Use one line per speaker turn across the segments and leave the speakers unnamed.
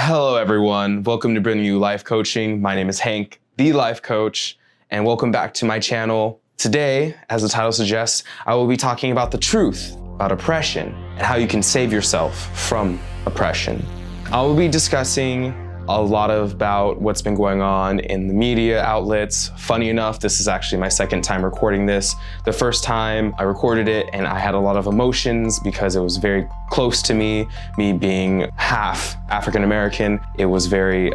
Hello everyone, welcome to Bring You Life Coaching. My name is Hank, the life coach, and welcome back to my channel. Today, as the title suggests, I will be talking about the truth about oppression and how you can save yourself from oppression. I will be discussing a lot about what's been going on in the media outlets. Funny enough, this is actually my second time recording this. The first time I recorded it and I had a lot of emotions because it was very close to me being half African-American. It was very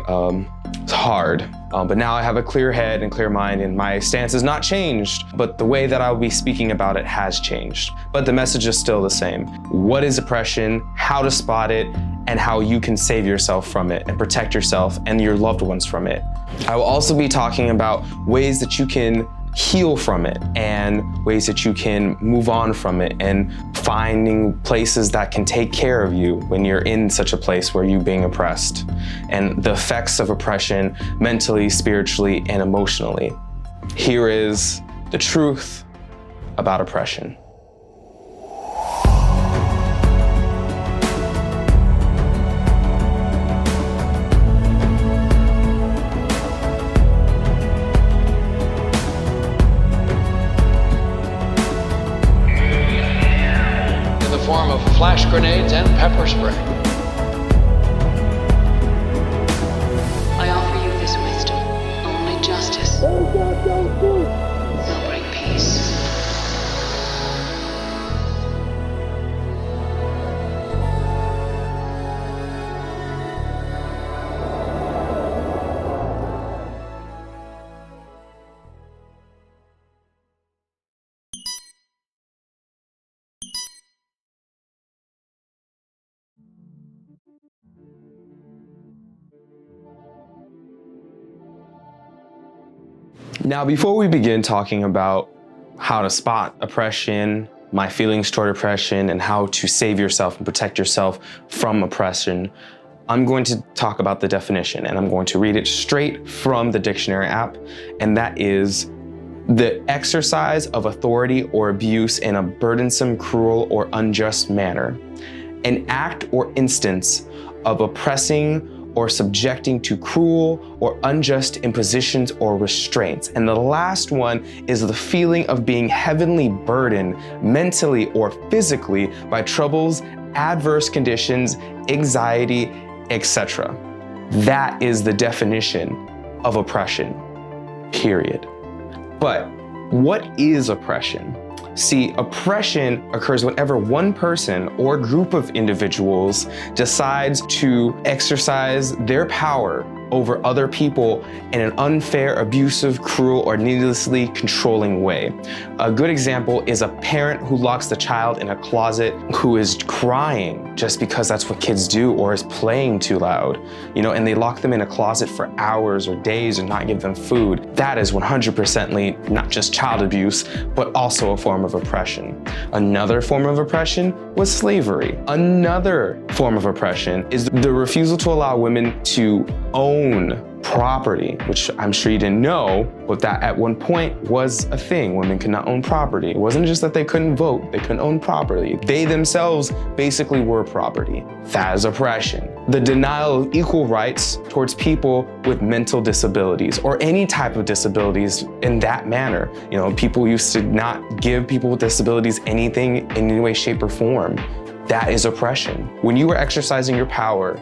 hard. But now I have a clear head and clear mind and my stance has not changed, but the way that I'll be speaking about it has changed. But the message is still the same. What is oppression, how to spot it, and how you can save yourself from it and protect yourself and your loved ones from it. I will also be talking about ways that you can heal from it and ways that you can move on from it and finding places that can take care of you when you're in such a place where you're being oppressed and the effects of oppression mentally, spiritually, and emotionally. Here is the truth about oppression.
Form of flash grenades and pepper spray.
I offer you this wisdom. Only justice will bring peace.
Now, before we begin talking about how to spot oppression, my feelings toward oppression, and how to save yourself and protect yourself from oppression, I'm going to talk about the definition, and I'm going to read it straight from the dictionary app, and that is the exercise of authority or abuse in a burdensome, cruel, or unjust manner, an act or instance of oppressing or subjecting to cruel or unjust impositions or restraints. And the last one is the feeling of being heavily burdened mentally or physically by troubles, adverse conditions, anxiety, etc. That is the definition of oppression, period. But what is oppression? See, oppression occurs whenever one person or group of individuals decides to exercise their power over other people in an unfair, abusive, cruel, or needlessly controlling way. A good example is a parent who locks the child in a closet who is crying just because that's what kids do or is playing too loud, and they lock them in a closet for hours or days and not give them food. That is 100% not just child abuse, but also a form of oppression. Another form of oppression was slavery. Another form of oppression is the refusal to allow women to own property, which I'm sure you didn't know, but that at one point was a thing. Women could not own property. It wasn't just that they couldn't vote, they couldn't own property. They themselves basically were property. That is oppression. The denial of equal rights towards people with mental disabilities or any type of disabilities in that manner. People used to not give people with disabilities anything in any way, shape, or form. That is oppression. When you are exercising your power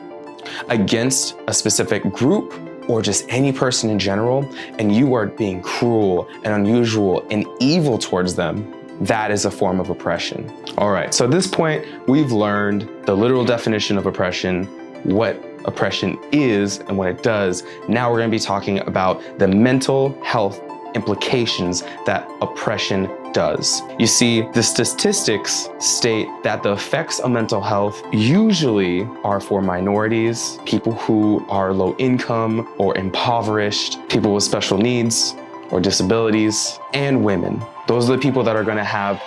against a specific group or just any person in general, and you are being cruel and unusual and evil towards them, that is a form of oppression. All right, so at this point, we've learned the literal definition of oppression, what oppression is and what it does. Now we're gonna be talking about the mental health implications that oppression does. You see, the statistics state that the effects of mental health usually are for minorities, people who are low income or impoverished, people with special needs or disabilities, and women. Those are the people that are going to have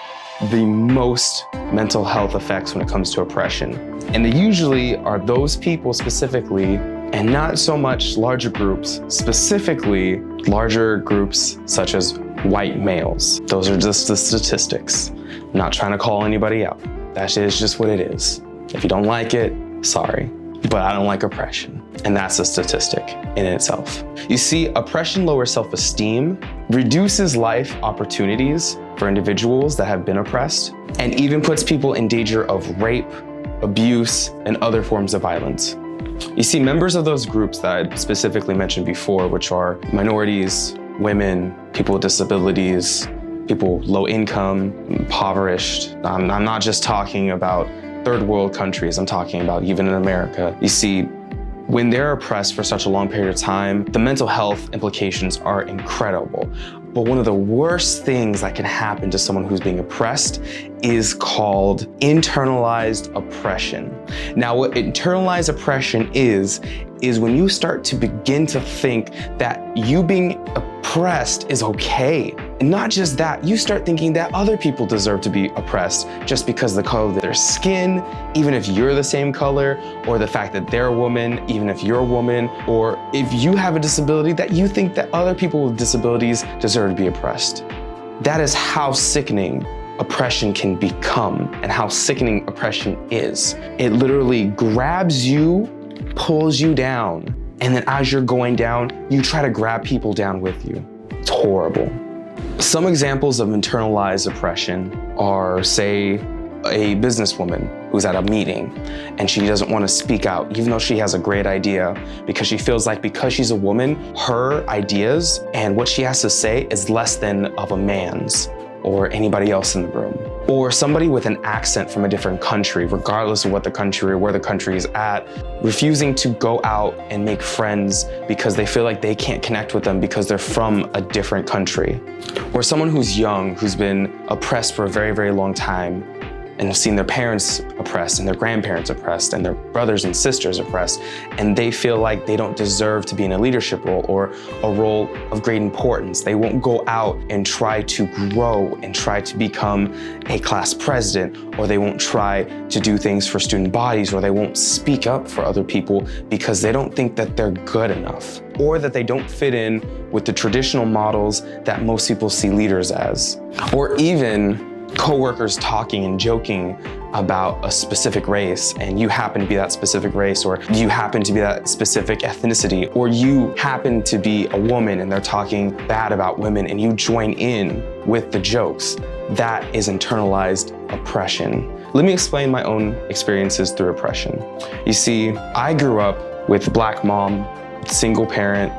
the most mental health effects when it comes to oppression. And they usually are those people specifically, and not so much larger groups, specifically larger groups such as white males. Those are just the statistics. I'm not trying to call anybody out. That is just what it is. If you don't like it, sorry. but I don't like oppression. And that's a statistic in itself. You see, oppression lowers self-esteem, reduces life opportunities for individuals that have been oppressed, and even puts people in danger of rape, abuse, and other forms of violence. You see, members of those groups that I specifically mentioned before, which are minorities, women, people with disabilities, people low income, impoverished. I'm not just talking about third world countries, I'm talking about even in America. You see, when they're oppressed for such a long period of time, the mental health implications are incredible. But one of the worst things that can happen to someone who's being oppressed is called internalized oppression. Now, what internalized oppression is when you start to begin to think that you being oppressed is okay. And not just that, you start thinking that other people deserve to be oppressed just because of the color of their skin, even if you're the same color, or the fact that they're a woman, even if you're a woman, or if you have a disability, that you think that other people with disabilities deserve to be oppressed. That is how sickening oppression can become and how sickening oppression is. It literally grabs you, pulls you down, and then as you're going down, you try to grab people down with you. It's horrible. Some examples of internalized oppression are, say, a businesswoman who's at a meeting and she doesn't want to speak out, even though she has a great idea, because she feels like because she's a woman, her ideas and what she has to say is less than of a man's or anybody else in the room. Or somebody with an accent from a different country, regardless of what the country or where the country is at, refusing to go out and make friends because they feel like they can't connect with them because they're from a different country. Or someone who's young, who's been oppressed for a very, very long time, and have seen their parents oppressed and their grandparents oppressed and their brothers and sisters oppressed, and they feel like they don't deserve to be in a leadership role or a role of great importance. They won't go out and try to grow and try to become a class president, or they won't try to do things for student bodies, or they won't speak up for other people because they don't think that they're good enough, or that they don't fit in with the traditional models that most people see leaders as. Or even coworkers talking and joking about a specific race, and you happen to be that specific race, or you happen to be that specific ethnicity, or you happen to be a woman and they're talking bad about women and you join in with the jokes. That is internalized oppression. Let me explain my own experiences through oppression. You see, I grew up with a Black mom, single parent.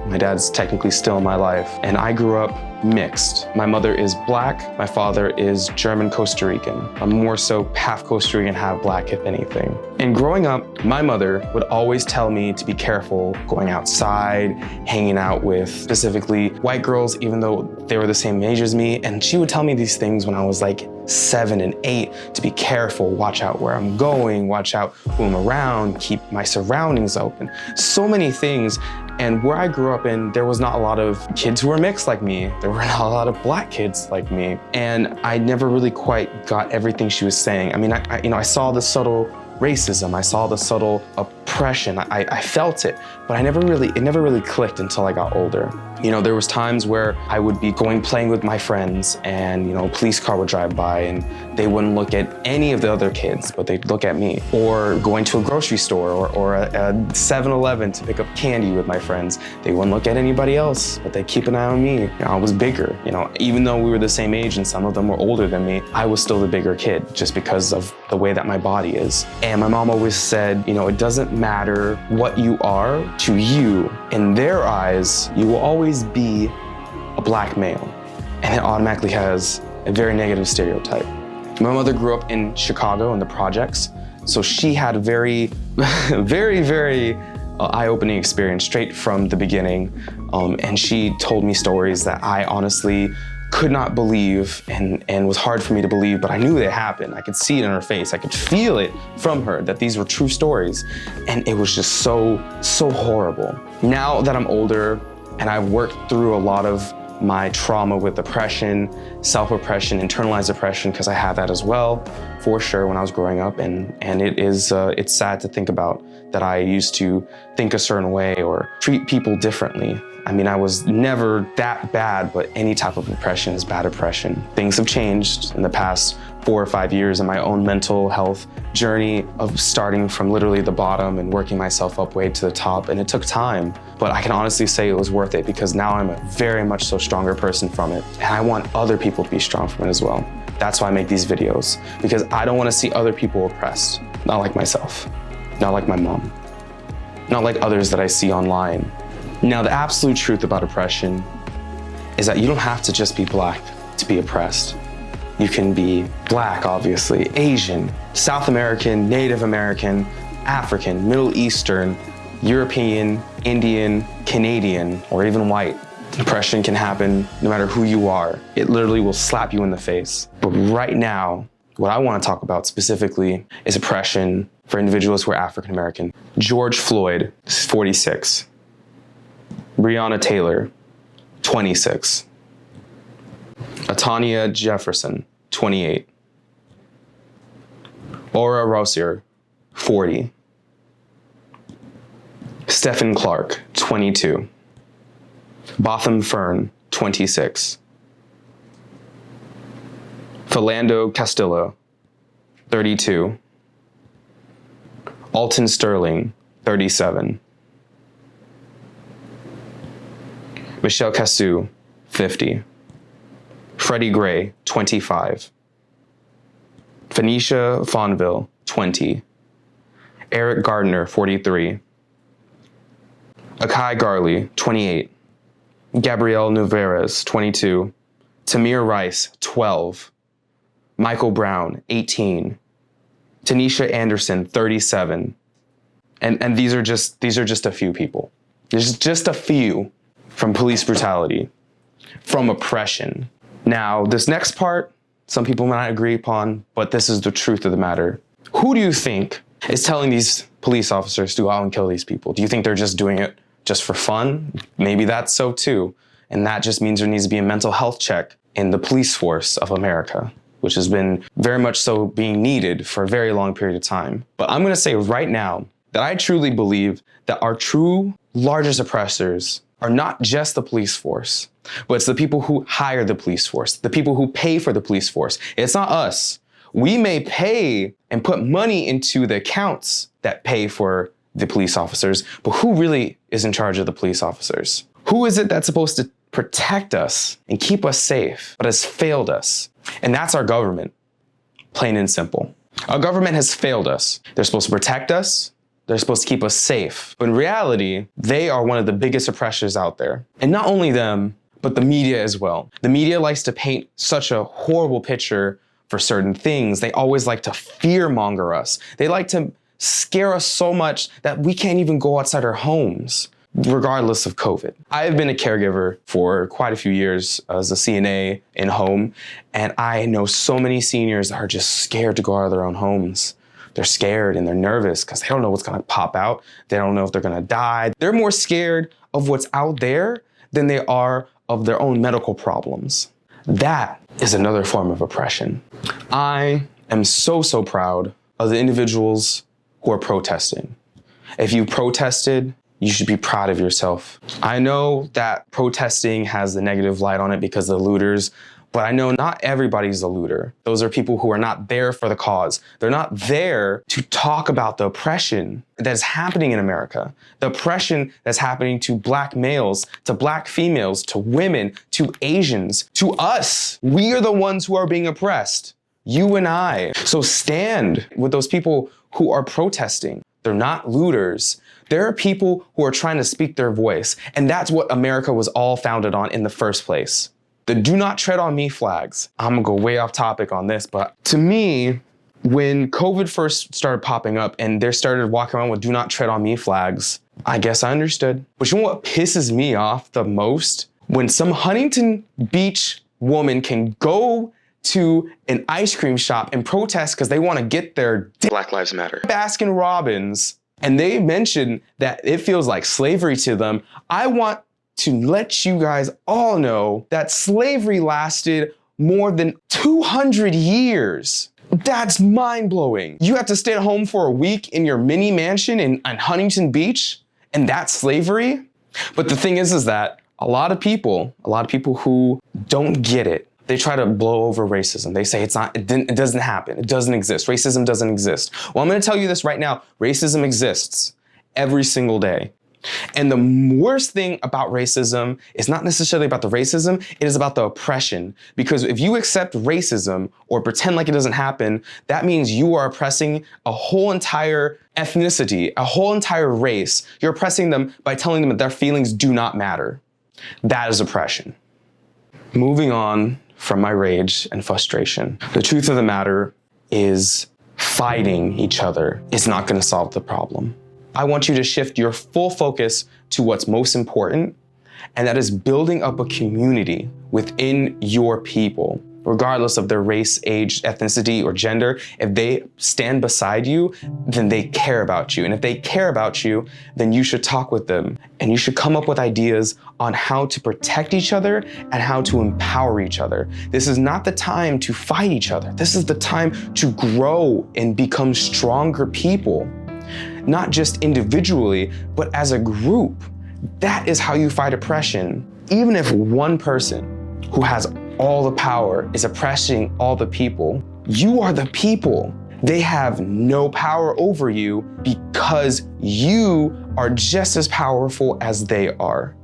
My dad's technically still in my life, and I grew up mixed. My mother is Black, my father is German Costa Rican. I'm more so half Costa Rican, half Black, if anything. And growing up, my mother would always tell me to be careful going outside, hanging out with specifically white girls, even though they were the same age as me. And she would tell me these things when I was like 7 and 8, to be careful, watch out where I'm going, watch out who I'm around, keep my surroundings open. So many things. And where I grew up in, there was not a lot of kids who were mixed like me. There were not a lot of Black kids like me. And I never really quite got everything she was saying. I mean, I saw the subtle racism, I saw the subtle oppression, I felt it, but it never really clicked until I got older. You know, there was times where I would be playing with my friends, and a police car would drive by and they wouldn't look at any of the other kids, but they'd look at me. Or going to a grocery store or a 7-Eleven to pick up candy with my friends, they wouldn't look at anybody else, but they'd keep an eye on me. I was bigger, even though we were the same age and some of them were older than me, I was still the bigger kid just because of the way that my body is. And my mom always said, it doesn't matter what you are to you. In their eyes, you will always be a Black male. And it automatically has a very negative stereotype. My mother grew up in Chicago in the projects, so she had a very, very, very eye-opening experience straight from the beginning. And she told me stories that I honestly could not believe and was hard for me to believe, but I knew they happened. I could see it in her face. I could feel it from her that these were true stories. And it was just so horrible. Now that I'm older and I've worked through a lot of my trauma with oppression, self-oppression, internalized oppression, because I have that as well, for sure when I was growing up, and it's sad to think about that I used to think a certain way or treat people differently. I mean, I was never that bad, but any type of oppression is bad oppression. Things have changed in the past 4 or 5 years in my own mental health journey of starting from literally the bottom and working myself up way to the top, and it took time. But I can honestly say it was worth it because now I'm a very much so stronger person from it, and I want other people to be strong from it as well. That's why I make these videos, because I don't want to see other people oppressed, not like myself, not like my mom, not like others that I see online. Now, the absolute truth about oppression is that you don't have to just be Black to be oppressed. You can be Black, obviously, Asian, South American, Native American, African, Middle Eastern, European, Indian, Canadian, or even white. Oppression can happen no matter who you are. It literally will slap you in the face. But right now, what I want to talk about specifically is oppression for individuals who are African American. George Floyd is 46. Breonna Taylor, 26. Atania Jefferson, 28. Aura Rosier, 40. Stephen Clark, 22. Botham Fern, 26. Philando Castillo, 32. Alton Sterling, 37. Michelle Cassou, 50. Freddie Gray, 25. Phoenicia Fonville, 20. Eric Gardner, 43. Akai Garley, 28. Gabrielle Nuveres, 22. Tamir Rice, 12. Michael Brown, 18. Tanisha Anderson, 37. And these are just a few people. There's just a few from police brutality, from oppression. Now, this next part, some people might not agree upon, but this is the truth of the matter. Who do you think is telling these police officers to go out and kill these people? Do you think they're just doing it just for fun? Maybe that's so too. And that just means there needs to be a mental health check in the police force of America, which has been very much so being needed for a very long period of time. But I'm gonna say right now that I truly believe that our true largest oppressors are not just the police force, but it's the people who hire the police force, the people who pay for the police force. It's not us. We may pay and put money into the accounts that pay for the police officers, but who really is in charge of the police officers? Who is it that's supposed to protect us and keep us safe, but has failed us? And that's our government, plain and simple. Our government has failed us. They're supposed to protect us. They're supposed to keep us safe. But in reality, they are one of the biggest oppressors out there. And not only them, but the media as well. The media likes to paint such a horrible picture for certain things. They always like to fearmonger us. They like to scare us so much that we can't even go outside our homes, regardless of COVID. I have been a caregiver for quite a few years as a CNA in home, and I know so many seniors that are just scared to go out of their own homes. They're scared and they're nervous because they don't know what's gonna pop out. They don't know if they're gonna die. They're more scared of what's out there than they are of their own medical problems. That is another form of oppression. I am so proud of the individuals who are protesting. If you protested, you should be proud of yourself. I know that protesting has the negative light on it because of the looters, but I know not everybody's a looter. Those are people who are not there for the cause. They're not there to talk about the oppression that is happening in America. The oppression that's happening to Black males, to Black females, to women, to Asians, to us. We are the ones who are being oppressed. You and I. So stand with those people who are protesting. They're not looters. There are people who are trying to speak their voice. And that's what America was all founded on in the first place. The do not tread on me flags. I'm gonna go way off topic on this, but to me, when COVID first started popping up and they started walking around with do not tread on me flags, I guess I understood. But you know what pisses me off the most? When some Huntington Beach woman can go to an ice cream shop and protest because they want to get their Black Lives Matter. Baskin Robbins, and they mention that it feels like slavery to them. I want to let you guys all know that slavery lasted more than 200 years. That's mind-blowing. You have to stay at home for a week in your mini mansion in Huntington Beach, and that's slavery? But the thing is that a lot of people who don't get it, they try to blow over racism. They say it doesn't happen. It doesn't exist. Racism doesn't exist. Well, I'm gonna tell you this right now. Racism exists every single day. And the worst thing about racism is not necessarily about the racism, it is about the oppression. Because if you accept racism or pretend like it doesn't happen, that means you are oppressing a whole entire ethnicity, a whole entire race. You're oppressing them by telling them that their feelings do not matter. That is oppression. Moving on from my rage and frustration, the truth of the matter is fighting each other is not going to solve the problem. I want you to shift your full focus to what's most important, and that is building up a community within your people, regardless of their race, age, ethnicity, or gender. If they stand beside you, then they care about you. And if they care about you, then you should talk with them, and you should come up with ideas on how to protect each other and how to empower each other. This is not the time to fight each other. This is the time to grow and become stronger people. Not just individually, but as a group. That is how you fight oppression. Even if one person who has all the power is oppressing all the people, you are the people. They have no power over you because you are just as powerful as they are.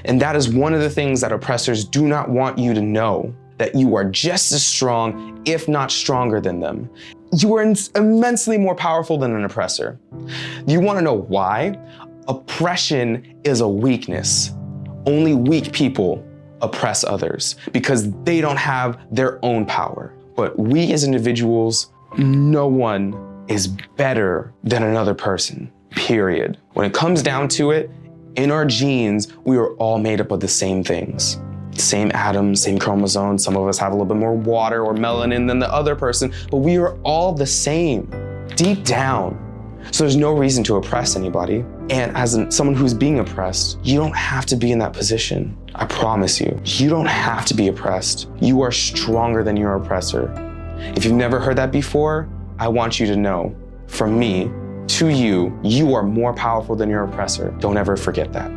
And that is one of the things that oppressors do not want you to know, that you are just as strong, if not stronger than them. You are immensely more powerful than an oppressor. You want to know why? Oppression is a weakness. Only weak people oppress others because they don't have their own power. But we as individuals, no one is better than another person, period. When it comes down to it, in our genes, we are all made up of the same things. Same atoms, same chromosomes. Some of us have a little bit more water or melanin than the other person, but we are all the same, deep down. So there's no reason to oppress anybody. And as someone who's being oppressed, you don't have to be in that position. I promise you, you don't have to be oppressed. You are stronger than your oppressor. If you've never heard that before, I want you to know, from me to you, you are more powerful than your oppressor. Don't ever forget that.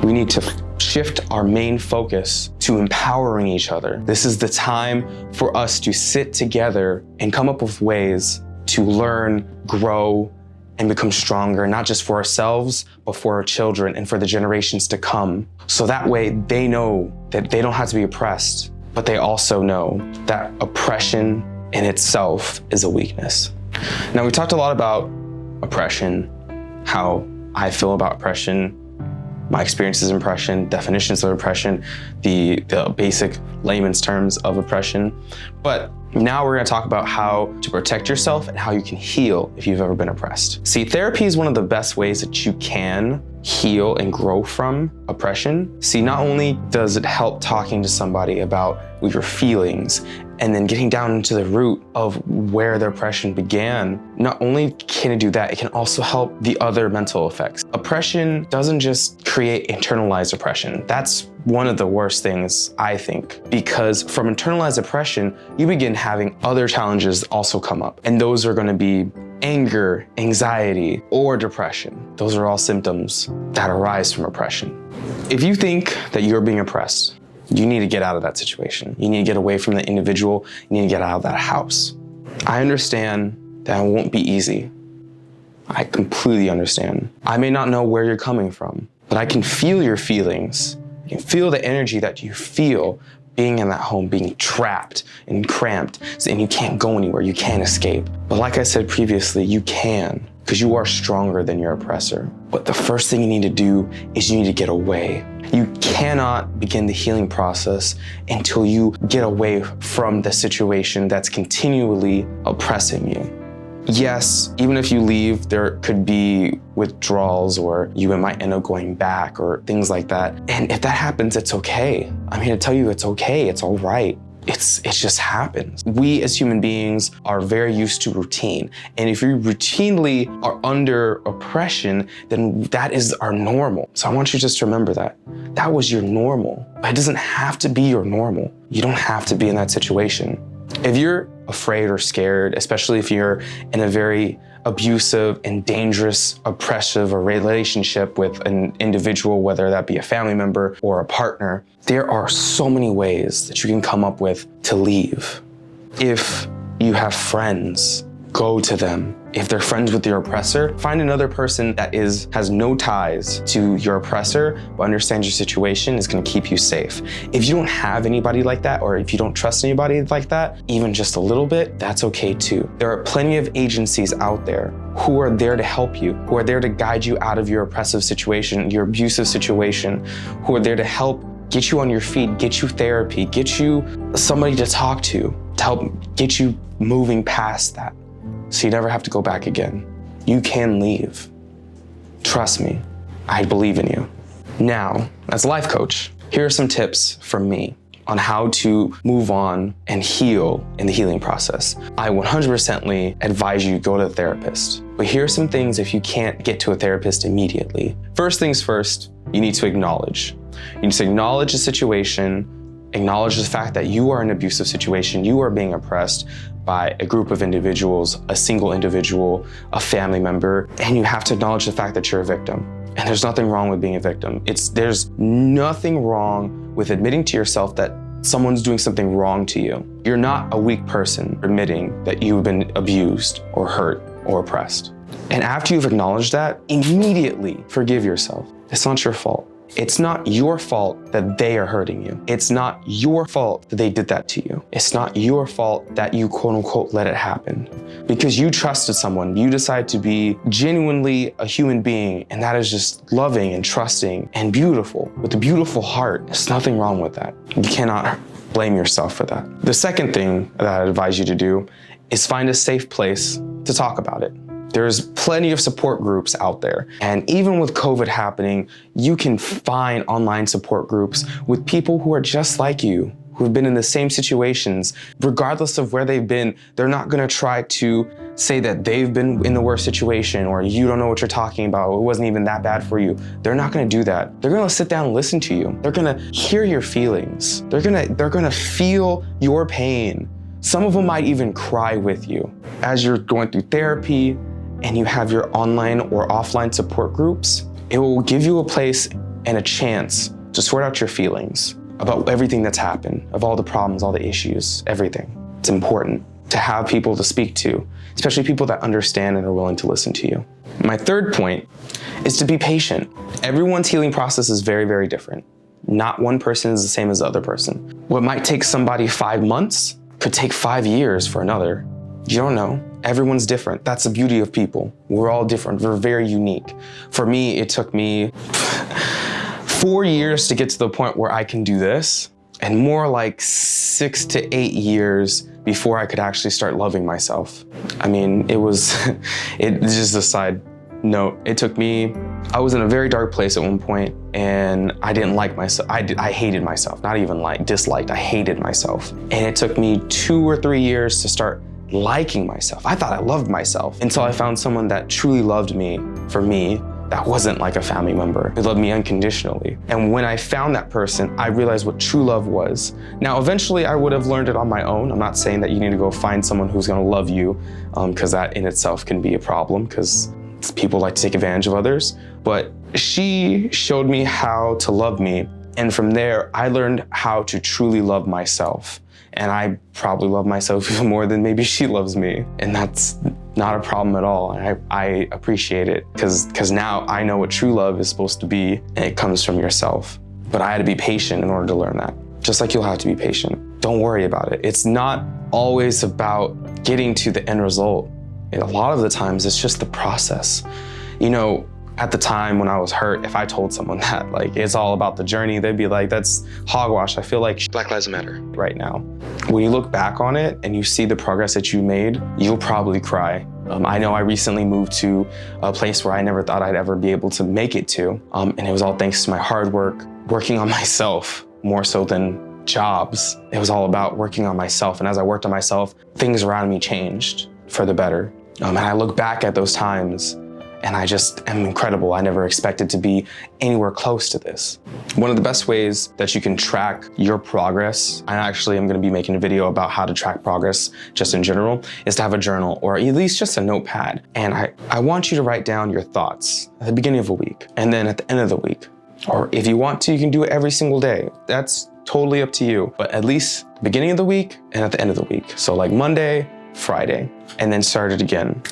We need to shift our main focus to empowering each other. This is the time for us to sit together and come up with ways to learn, grow, and become stronger, not just for ourselves, but for our children and for the generations to come. So that way they know that they don't have to be oppressed, but they also know that oppression in itself is a weakness. Now, we talked a lot about oppression, how I feel about oppression, my experiences of oppression, definitions of oppression, the basic layman's terms of oppression. But now we're gonna talk about how to protect yourself and how you can heal if you've ever been oppressed. See, therapy is one of the best ways that you can heal and grow from oppression. See, not only does it help talking to somebody about your feelings and then getting down into the root of where the oppression began, not only can it do that, it can also help the other mental effects. Oppression doesn't just create internalized oppression. That's one of the worst things, I think, because from internalized oppression, you begin having other challenges also come up. And those are gonna be anger, anxiety, or depression. Those are all symptoms that arise from oppression. If you think that you're being oppressed, you need to get out of that situation. You need to get away from the individual. You need to get out of that house. I understand that it won't be easy. I completely understand. I may not know where you're coming from, but I can feel your feelings. I can feel the energy that you feel being in that home, being trapped and cramped, and you can't go anywhere, you can't escape. But like I said previously, you can, because you are stronger than your oppressor. But the first thing you need to do is you need to get away. You cannot begin the healing process until you get away from the situation that's continually oppressing you. Yes, even if you leave, there could be withdrawals or you might end up going back or things like that. And if that happens, it's okay. I'm here to tell you it's okay, it's all right. It just happens. We as human beings are very used to routine. And if you routinely are under oppression, then that is our normal. So I want you just to remember that. That was your normal. It doesn't have to be your normal. You don't have to be in that situation. If you're afraid or scared, especially if you're in a very abusive and dangerous, oppressive relationship with an individual, whether that be a family member or a partner, there are so many ways that you can come up with to leave. If you have friends, go to them. If they're friends with your oppressor, find another person that has no ties to your oppressor, but understands your situation, is gonna keep you safe. If you don't have anybody like that, or if you don't trust anybody like that, even just a little bit, that's okay too. There are plenty of agencies out there who are there to help you, who are there to guide you out of your oppressive situation, your abusive situation, who are there to help get you on your feet, get you therapy, get you somebody to talk to help get you moving past that, so you never have to go back again. You can leave. Trust me, I believe in you. Now, as a life coach, here are some tips from me on how to move on and heal in the healing process. I 100% advise you go to a therapist. But here are some things if you can't get to a therapist immediately. First things first, you need to acknowledge. You need to acknowledge the situation, acknowledge the fact that you are in an abusive situation, you are being oppressed by a group of individuals, a single individual, a family member, and you have to acknowledge the fact that you're a victim. And there's nothing wrong with being a victim. There's nothing wrong with admitting to yourself that someone's doing something wrong to you. You're not a weak person admitting that you've been abused or hurt or oppressed. And after you've acknowledged that, immediately forgive yourself. It's not your fault. It's not your fault that they are hurting you. It's not your fault that they did that to you. It's not your fault that you quote unquote let it happen. Because you trusted someone, you decided to be genuinely a human being, and that is just loving and trusting and beautiful, with a beautiful heart. There's nothing wrong with that. You cannot blame yourself for that. The second thing that I advise you to do is find a safe place to talk about it. There's plenty of support groups out there. And even with COVID happening, you can find online support groups with people who are just like you, who have been in the same situations. Regardless of where they've been, they're not gonna try to say that they've been in the worst situation or you don't know what you're talking about, it wasn't even that bad for you. They're not gonna do that. They're gonna sit down and listen to you. They're gonna hear your feelings. They're gonna feel your pain. Some of them might even cry with you. As you're going through therapy, and you have your online or offline support groups, it will give you a place and a chance to sort out your feelings about everything that's happened, of all the problems, all the issues, everything. It's important to have people to speak to, especially people that understand and are willing to listen to you. My third point is to be patient. Everyone's healing process is very, very different. Not one person is the same as the other person. What might take somebody 5 months could take 5 years for another. You don't know. Everyone's different. That's the beauty of people. We're all different. We're very unique. For me, it took me 4 years to get to the point where I can do this, and more like 6 to 8 years before I could actually start loving myself. I mean, it's just a side note. It took me, I was in a very dark place at one point, and I didn't like myself. I hated myself, not even disliked, I hated myself. And it took me 2 or 3 years to start liking myself. I thought I loved myself until I found someone that truly loved me for me, that wasn't like a family member, who loved me unconditionally. And when I found that person, I realized what true love was. Now, eventually I would have learned it on my own. I'm not saying that you need to go find someone who's gonna love you, because that in itself can be a problem, because people like to take advantage of others. But she showed me how to love me. And from there, I learned how to truly love myself. And I probably love myself even more than maybe she loves me. And that's not a problem at all. I appreciate it because now I know what true love is supposed to be, and it comes from yourself. But I had to be patient in order to learn that. Just like you'll have to be patient. Don't worry about it. It's not always about getting to the end result. A lot of the times it's just the process. You know, at the time when I was hurt, if I told someone that it's all about the journey, they'd be like, that's hogwash. I feel like Black Lives Matter right now. When you look back on it and you see the progress that you made, you'll probably cry. I know I recently moved to a place where I never thought I'd ever be able to make it to. And it was all thanks to my hard work, working on myself more so than jobs. It was all about working on myself. And as I worked on myself, things around me changed for the better. And I look back at those times and I just am incredible. I never expected to be anywhere close to this. One of the best ways that you can track your progress, I actually am gonna be making a video about how to track progress just in general, is to have a journal or at least just a notepad. And I want you to write down your thoughts at the beginning of a week and then at the end of the week. Or if you want to, you can do it every single day. That's totally up to you, but at least the beginning of the week and at the end of the week. So like Monday, Friday, and then start it again.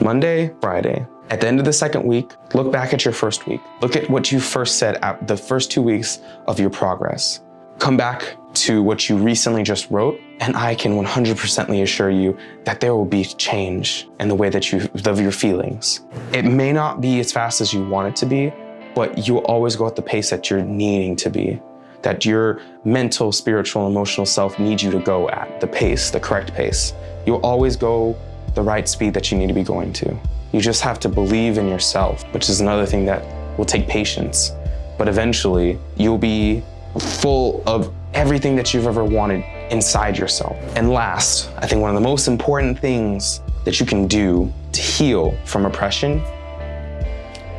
Monday, Friday. At the end of the second week, look back at your first week. Look at what you first said at the first 2 weeks of your progress. Come back to what you recently just wrote, and I can 100% assure you that there will be change in the way that you live your feelings. It may not be as fast as you want it to be, but you'll always go at the pace that you're needing to be, that your mental, spiritual, emotional self needs you to go at, the pace, the correct pace. You'll always go the right speed that you need to be going to. You just have to believe in yourself, which is another thing that will take patience. But eventually, you'll be full of everything that you've ever wanted inside yourself. And last, I think one of the most important things that you can do to heal from oppression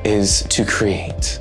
is to create.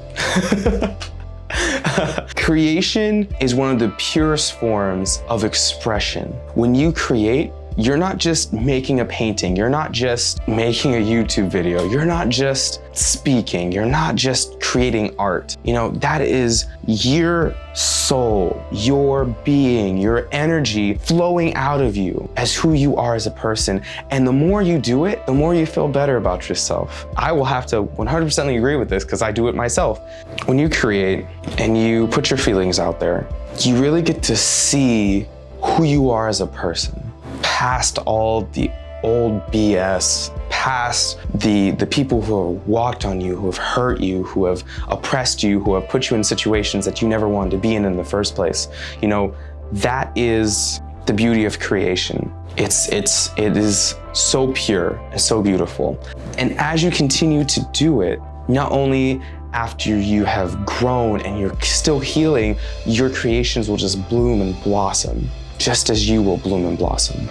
Creation is one of the purest forms of expression. When you create, you're not just making a painting, you're not just making a YouTube video, you're not just speaking, you're not just creating art. You know, that is your soul, your being, your energy flowing out of you as who you are as a person. And the more you do it, the more you feel better about yourself. I will have to 100% agree with this because I do it myself. When you create and you put your feelings out there, you really get to see who you are as a person. Past all the old BS, past the people who have walked on you, who have hurt you, who have oppressed you, who have put you in situations that you never wanted to be in the first place. You know, that is the beauty of creation. It is so pure and so beautiful. And as you continue to do it, not only after you have grown and you're still healing, your creations will just bloom and blossom, just as you will bloom and blossom.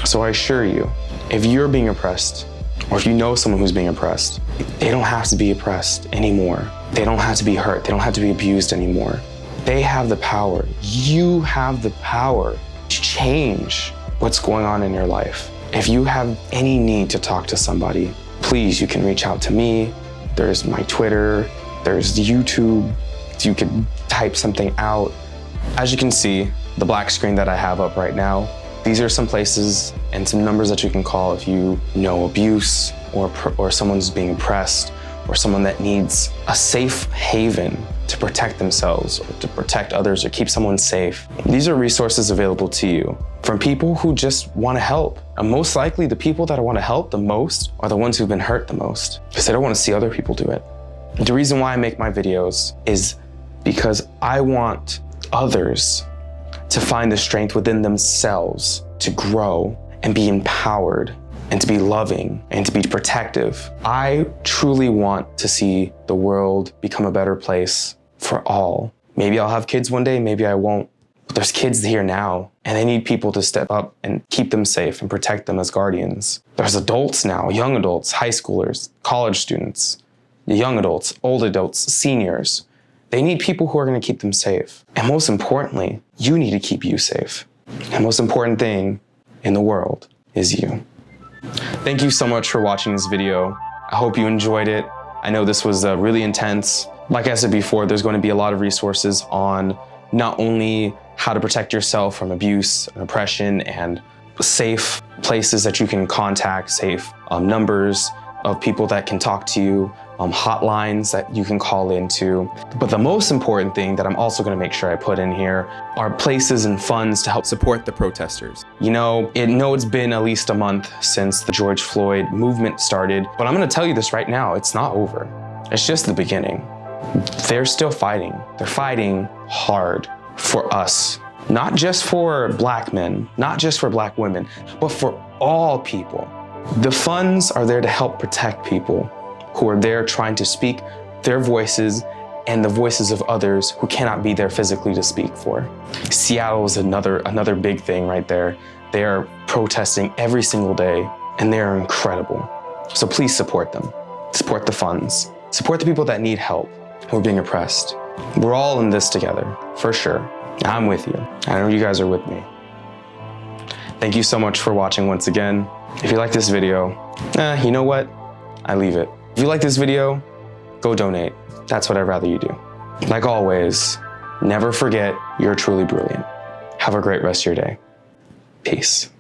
So I assure you, if you're being oppressed, or if you know someone who's being oppressed, they don't have to be oppressed anymore. They don't have to be hurt. They don't have to be abused anymore. They have the power. You have the power to change what's going on in your life. If you have any need to talk to somebody, please, you can reach out to me. There's my Twitter, there's YouTube. You can type something out. As you can see, the black screen that I have up right now, these are some places and some numbers that you can call if you know abuse or someone's being oppressed or someone that needs a safe haven to protect themselves or to protect others or keep someone safe. These are resources available to you from people who just want to help. And most likely the people that want to help the most are the ones who've been hurt the most because they don't want to see other people do it. The reason why I make my videos is because I want others to find the strength within themselves to grow and be empowered and to be loving and to be protective. I truly want to see the world become a better place for all. Maybe I'll have kids one day, maybe I won't. But there's kids here now and they need people to step up and keep them safe and protect them as guardians. There's adults now, young adults, high schoolers, college students, young adults, old adults, seniors. They need people who are going to keep them safe. And most importantly, you need to keep you safe. The most important thing in the world is you. Thank you so much for watching this video. I hope you enjoyed it. I know this was really intense. Like I said before, there's going to be a lot of resources on not only how to protect yourself from abuse and oppression and safe places that you can contact, safe numbers of people that can talk to you, hotlines that you can call into. But the most important thing that I'm also gonna make sure I put in here are places and funds to help support the protesters. You know, it's been at least a month since the George Floyd movement started, but I'm gonna tell you this right now, it's not over. It's just the beginning. They're still fighting. They're fighting hard for us. Not just for Black men, not just for Black women, but for all people. The funds are there to help protect people who are there trying to speak their voices and the voices of others who cannot be there physically to speak for. Seattle is another big thing right there. They are protesting every single day and they are incredible. So please support them. Support the funds. Support the people that need help, who are being oppressed. We're all in this together, for sure. I'm with you. I know you guys are with me. Thank you so much for watching once again. If you like this video, you know what? I leave it. If you like this video, go donate. That's what I'd rather you do. Like always, never forget you're truly brilliant. Have a great rest of your day. Peace.